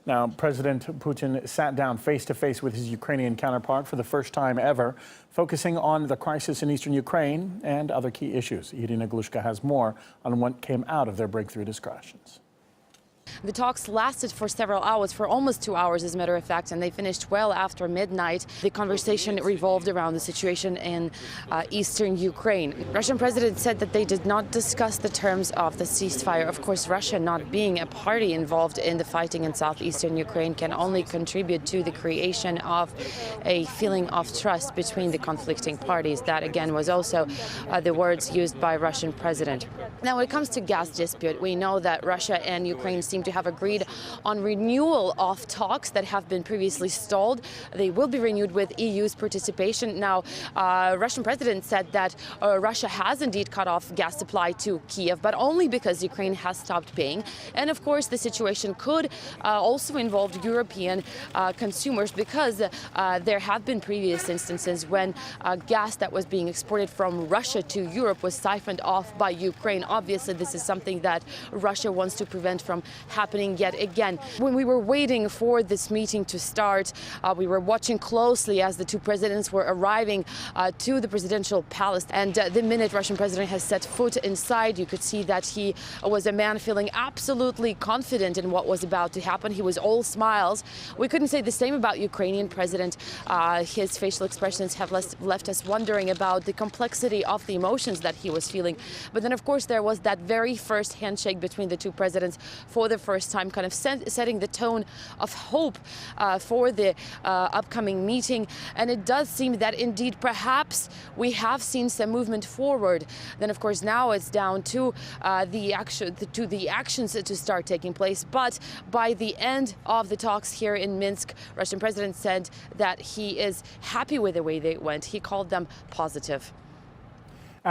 Now, President Putin sat down face-to-face with his Ukrainian counterpart for the first time ever, focusing on the crisis in eastern Ukraine and other key issues. Irina Glushka has more on what came out of their breakthrough discussions. The talks lasted for several hours, for almost 2 hours, as a matter of fact, and they finished well after midnight. The conversation revolved around the situation in eastern Ukraine. Russian president said that they did not discuss the terms of the ceasefire. Of course, Russia, not being a party involved in the fighting in southeastern Ukraine, can only contribute to the creation of a feeling of trust between the conflicting parties. That, again, was also the words used by Russian president. Now, when it comes to gas dispute, we know that Russia and Ukraine seem to have agreed on renewal of talks that have been previously stalled. They will be renewed with EU's participation. Now, Russian president said that Russia has indeed cut off gas supply to Kiev, but only because Ukraine has stopped paying. And of course, the situation could also involve European consumers, because there have been previous instances when gas that was being exported from Russia to Europe was siphoned off by Ukraine. Obviously, this is something that Russia wants to prevent from happening yet again. When we were waiting for this meeting to start, we were watching closely as the two presidents were arriving to the presidential palace. And the minute Russian president has set foot inside, you could see that he was a man feeling absolutely confident in what was about to happen. He was all smiles. We couldn't say the same about Ukrainian president. His facial expressions have left us wondering about the complexity of the emotions that he was feeling. But then, of course, there was that very first handshake between the two presidents for the first time, kind of setting the tone of hope for the upcoming meeting. And it does seem that indeed perhaps we have seen some movement forward. Then, of course, now it's down to the actions to start taking place. But by the end of the talks here in Minsk, Russian president said that he is happy with the way they went. He called them positive.